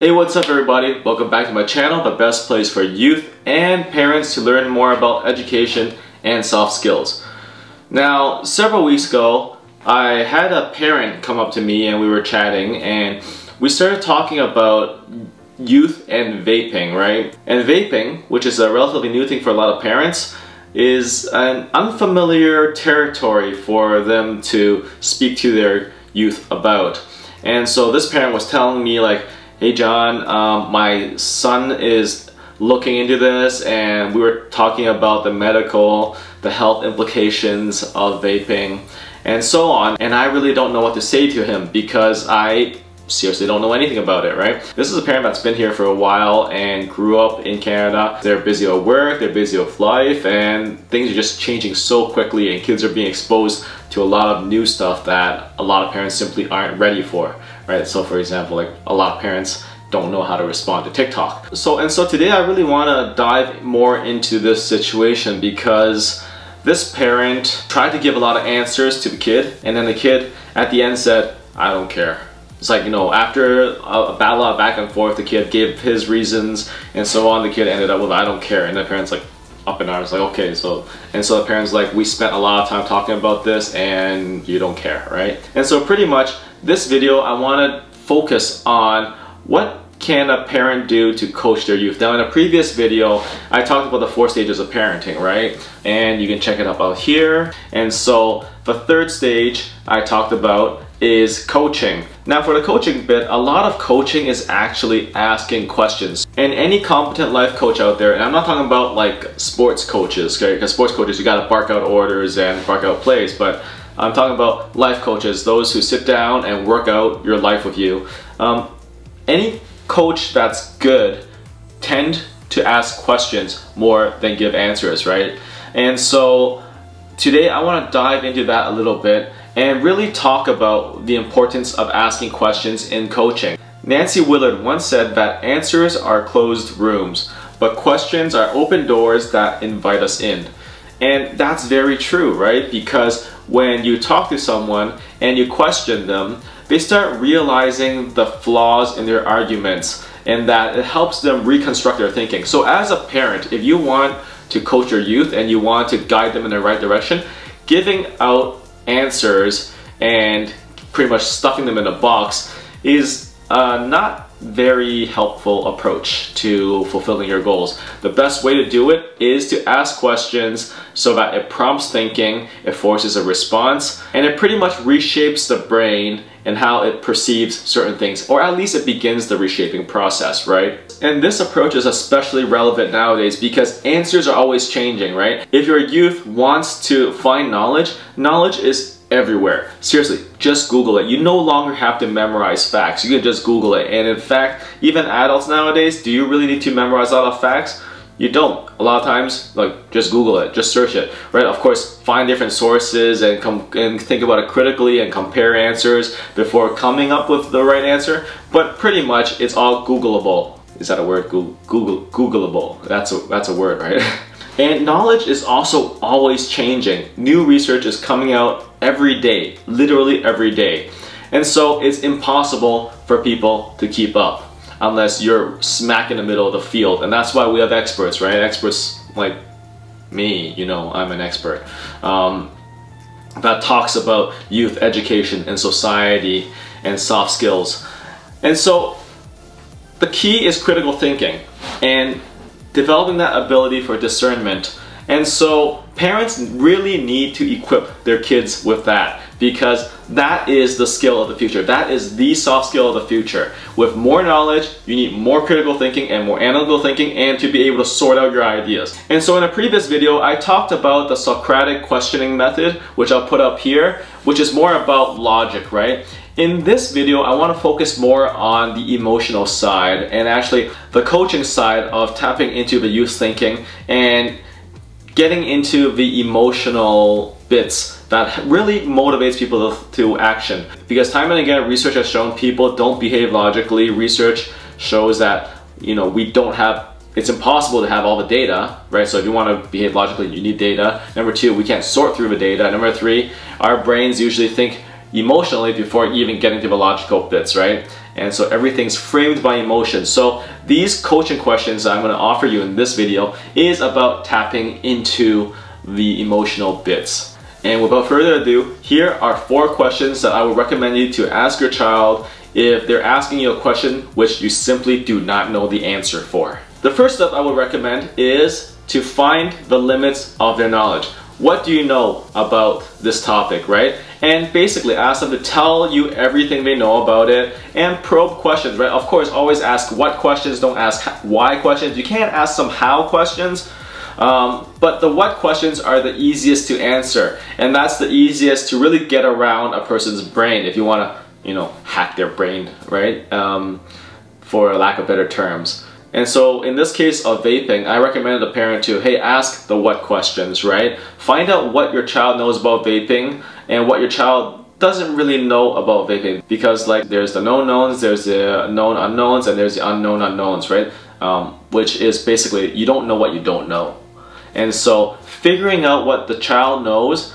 Hey, what's up everybody? Welcome back to my channel, the best place for youth and parents to learn more about education and soft skills. Now, several weeks ago, I had a parent come up to me and we were chatting and we started talking about youth and vaping, right? And vaping, which is a relatively new thing for a lot of parents, is an unfamiliar territory for them to speak to their youth about. And so this parent was telling me like, hey John, my son is looking into this and we were talking about the health implications of vaping and so on, and I really don't know what to say to him because I seriously don't know anything about it, right? This is a parent that's been here for a while and grew up in Canada. They're busy at work, they're busy with life, and things are just changing so quickly and kids are being exposed to a lot of new stuff that a lot of parents simply aren't ready for, right? So for example, like a lot of parents don't know how to respond to TikTok. So today I really want to dive more into this situation because this parent tried to give a lot of answers to the kid, and then the kid at the end said, I don't care. It's like, you know, after a battle back and forth, the kid gave his reasons and so on, the kid ended up with, I don't care. And the parent's like, up in arms, like, okay, so the parent's like, we spent a lot of time talking about this and you don't care, right? And so pretty much this video, I want to focus on what can a parent do to coach their youth. Now in a previous video, I talked about the 4 stages of parenting, right? And you can check it out here. And so the third stage I talked about is coaching. Now for the coaching bit, a lot of coaching is actually asking questions. And any competent life coach out there, and I'm not talking about like sports coaches, okay? Because sports coaches, you gotta bark out orders and bark out plays, but I'm talking about life coaches, those who sit down and work out your life with you. Any coach that's good tend to ask questions more than give answers, right? And so today I want to dive into that a little bit and really talk about the importance of asking questions in coaching. Nancy Willard once said that answers are closed rooms, but questions are open doors that invite us in. And that's very true, right? Because when you talk to someone and you question them, they start realizing the flaws in their arguments, and that it helps them reconstruct their thinking. So as a parent, if you want to coach your youth and you want to guide them in the right direction, giving out answers and pretty much stuffing them in a box is not very helpful approach to fulfilling your goals. The best way to do it is to ask questions so that it prompts thinking, it forces a response, and it pretty much reshapes the brain and how it perceives certain things, or at least it begins the reshaping process, right? And this approach is especially relevant nowadays because answers are always changing, right? If your youth wants to find knowledge, knowledge is everywhere. Seriously, just Google it. You no longer have to memorize facts. You can just Google it. And in fact, even adults nowadays, do you really need to memorize a lot of facts? You don't. A lot of times, like, just Google it, just search it, right? Of course, find different sources and think about it critically and compare answers before coming up with the right answer. But pretty much, it's all Googleable. Is that a word? Googleable. That's a word, right? And knowledge is also always changing. New research is coming out every day, literally every day. And so it's impossible for people to keep up unless you're smack in the middle of the field. And that's why we have experts, right? Experts like me, you know, I'm an expert, that talks about youth education and society and soft skills. And so the key is critical thinking and developing that ability for discernment. And so parents really need to equip their kids with that because that is the skill of the future. That is the soft skill of the future. With more knowledge, you need more critical thinking and more analytical thinking, and to be able to sort out your ideas. And so in a previous video, I talked about the Socratic questioning method, which I'll put up here, which is more about logic, right? In this video, I want to focus more on the emotional side and actually the coaching side of tapping into the youth's thinking and getting into the emotional bits that really motivates people to action. Because time and again, research has shown people don't behave logically. Research shows that, you know, it's impossible to have all the data, right? So if you want to behave logically, you need data. Number 2, we can't sort through the data. Number 3, our brains usually think emotionally before even getting to the logical bits, right? and so everything's framed by emotion. So these coaching questions that I'm going to offer you in this video is about tapping into the emotional bits. And without further ado, here are 4 questions that I would recommend you to ask your child if they're asking you a question which you simply do not know the answer for. The first step I would recommend is to find the limits of their knowledge. What do you know about this topic, right? And basically ask them to tell you everything they know about it and probe questions, right? Of course, always ask what questions, don't ask why questions. You can't ask some how questions, but the what questions are the easiest to answer. And that's the easiest to really get around a person's brain if you want to, you know, hack their brain, right? For lack of better terms. And so in this case of vaping, I recommend a parent to, hey, ask the what questions, right? Find out what your child knows about vaping and what your child doesn't really know about vaping. Because like there's the known knowns, there's the known unknowns, and there's the unknown unknowns, right? Which is basically you don't know what you don't know. And so figuring out what the child knows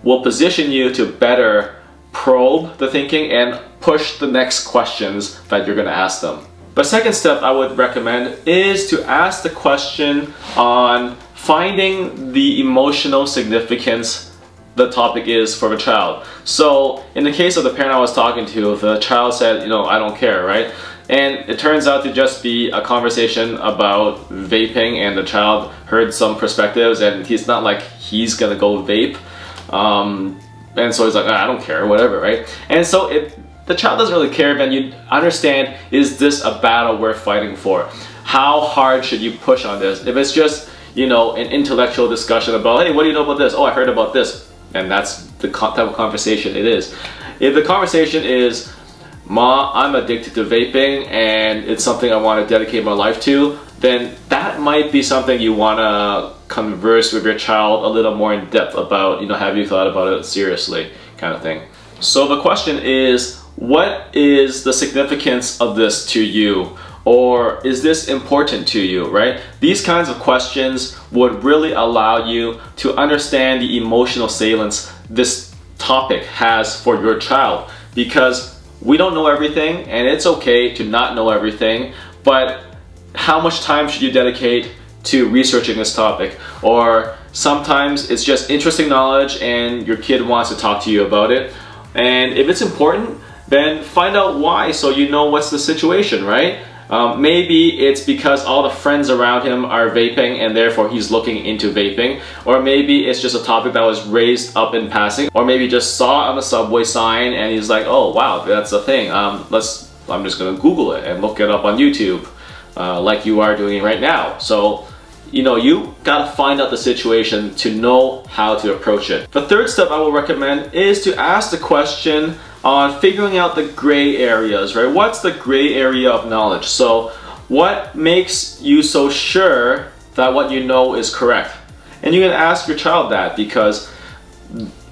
will position you to better probe the thinking and push the next questions that you're going to ask them. The second step I would recommend is to ask the question on finding the emotional significance the topic is for the child. So in the case of the parent I was talking to, the child said, you know, I don't care, right? And it turns out to just be a conversation about vaping, and the child heard some perspectives, and he's not like he's gonna go vape. And so he's like, I don't care, whatever, right? And so the child doesn't really care, then you understand, is this a battle worth fighting for? How hard should you push on this? If it's just, you know, an intellectual discussion about, hey, what do you know about this? Oh, I heard about this. And that's the type of conversation it is. If the conversation is, Ma, I'm addicted to vaping and it's something I want to dedicate my life to, then that might be something you want to converse with your child a little more in depth about, you know, have you thought about it seriously, kind of thing. So the question is, what is the significance of this to you? Or is this important to you, right? These kinds of questions would really allow you to understand the emotional salience this topic has for your child. Because we don't know everything, and it's okay to not know everything, but how much time should you dedicate to researching this topic? Or sometimes it's just interesting knowledge and your kid wants to talk to you about it. And if it's important, then find out why so you know what's the situation, right? Maybe it's because all the friends around him are vaping and therefore he's looking into vaping. Or maybe it's just a topic that was raised up in passing. Or maybe just saw on the subway sign and he's like, oh wow, that's a thing. I'm just gonna Google it and look it up on YouTube, like you are doing right now. So, you know, you gotta find out the situation to know how to approach it. The third step I will recommend is to ask the question on figuring out the gray areas, right? What's the gray area of knowledge? So what makes you so sure that what you know is correct? And you can ask your child that because,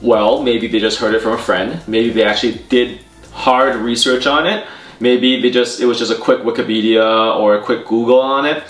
well, maybe they just heard it from a friend. Maybe they actually did hard research on it. Maybe it was just a quick Wikipedia or a quick Google on it.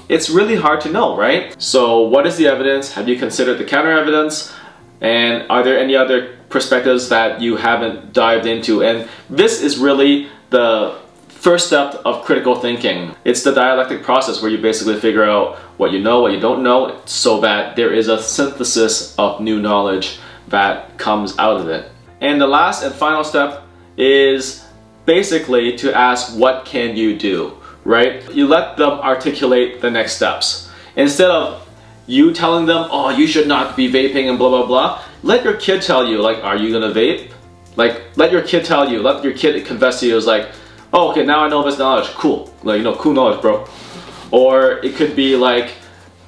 It's really hard to know, right? So what is the evidence? Have you considered the counter evidence? And are there any other perspectives that you haven't dived into? And this is really the first step of critical thinking. It's the dialectic process where you basically figure out what you know, what you don't know, so that there is a synthesis of new knowledge that comes out of it. And the last and final step is basically to ask, what can you do, right? You let them articulate the next steps. Instead of you telling them, oh, you should not be vaping and blah, blah, blah, let your kid tell you, like, are you gonna vape? Like, let your kid tell you, let your kid confess to you, it's like, oh, okay, now I know this knowledge, cool. Like, you know, cool knowledge, bro. Or it could be like,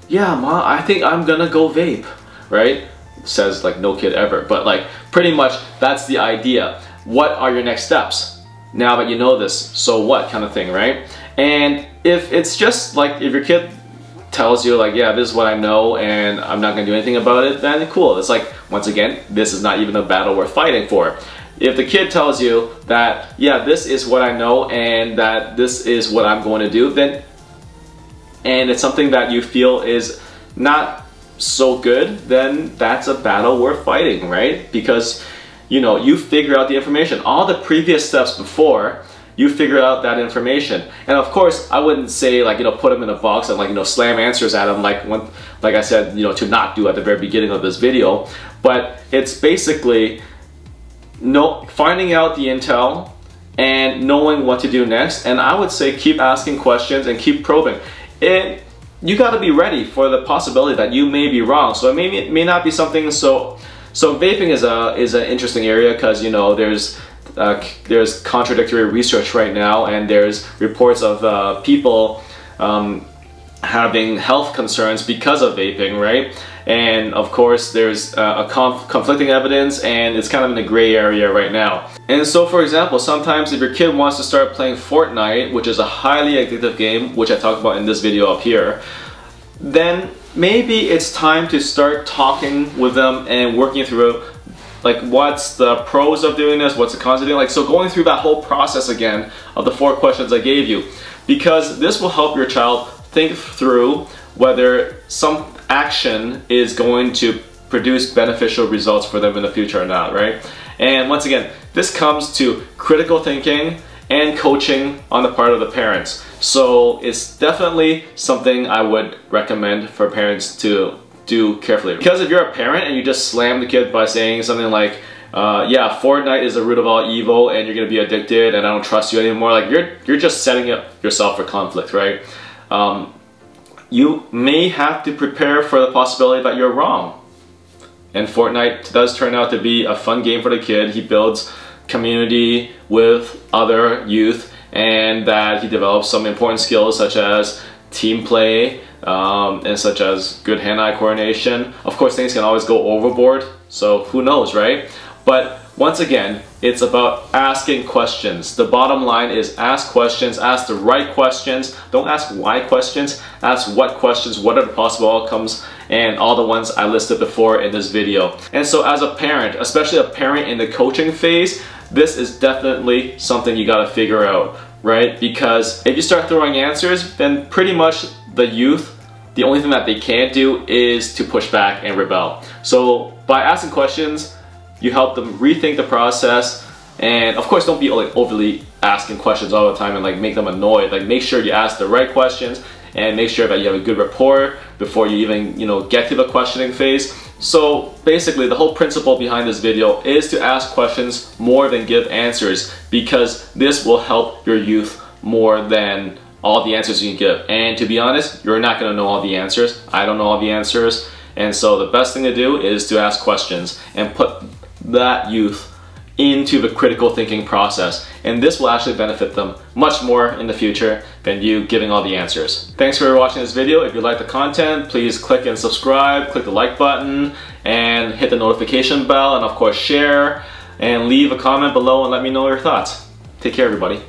yeah, Ma, I think I'm gonna go vape, right? Says like no kid ever, but like pretty much that's the idea. What are your next steps? Now that you know this, so what kind of thing, right? And if it's just like, if your kid tells you like, yeah, this is what I know and I'm not gonna do anything about it, then cool. It's like, once again, this is not even a battle worth fighting for. If the kid tells you that, yeah, this is what I know and that this is what I'm going to do, then, and it's something that you feel is not so good, then that's a battle worth fighting, right? Because, you know, you figure out the information. All the previous steps before, you figure out that information. And of course, I wouldn't say like, put them in a box and like, slam answers at them like I said, to not do at the very beginning of this video. But it's basically finding out the intel and knowing what to do next. And I would say keep asking questions and keep probing. You got to be ready for the possibility that you may be wrong. So it may not be something so vaping is an interesting area because there's contradictory research right now, and there's reports of people having health concerns because of vaping, right? And of course there's conflicting evidence, and it's kind of in the gray area right now. And so, for example, sometimes if your kid wants to start playing Fortnite, which is a highly addictive game, which I talked about in this video up here, then maybe it's time to start talking with them and working through like what's the pros of doing this, what's the cons of doing it. Like, so going through that whole process again of the 4 questions I gave you, because this will help your child think through whether some action is going to produce beneficial results for them in the future or not, right? And once again, this comes to critical thinking and coaching on the part of the parents. So it's definitely something I would recommend for parents to do carefully. Because if you're a parent and you just slam the kid by saying something like, yeah, Fortnite is the root of all evil and you're gonna be addicted and I don't trust you anymore, like you're just setting up yourself for conflict, right? You may have to prepare for the possibility that you're wrong. And Fortnite does turn out to be a fun game for the kid. He builds community with other youth, and that he develops some important skills such as team play and such as good hand-eye coordination. Of course, things can always go overboard, so who knows, right? But once again, it's about asking questions. The bottom line is ask questions, ask the right questions. Don't ask why questions, ask what questions, what are the possible outcomes, and all the ones I listed before in this video. And so as a parent, especially a parent in the coaching phase, this is definitely something you gotta figure out, right? Because if you start throwing answers, then pretty much the youth, the only thing that they can't do is to push back and rebel. So by asking questions, you help them rethink the process, and of course don't be like overly asking questions all the time and like make them annoyed. Like, make sure you ask the right questions and make sure that you have a good rapport before you even get to the questioning phase. So basically the whole principle behind this video is to ask questions more than give answers, because this will help your youth more than all the answers you can give. And to be honest, you're not gonna know all the answers. I don't know all the answers. And so the best thing to do is to ask questions and put that youth into the critical thinking process. And this will actually benefit them much more in the future than you giving all the answers. Thanks for watching this video. If you like the content, please click and subscribe, click the like button, and hit the notification bell, and of course share, and leave a comment below and let me know your thoughts. Take care, everybody.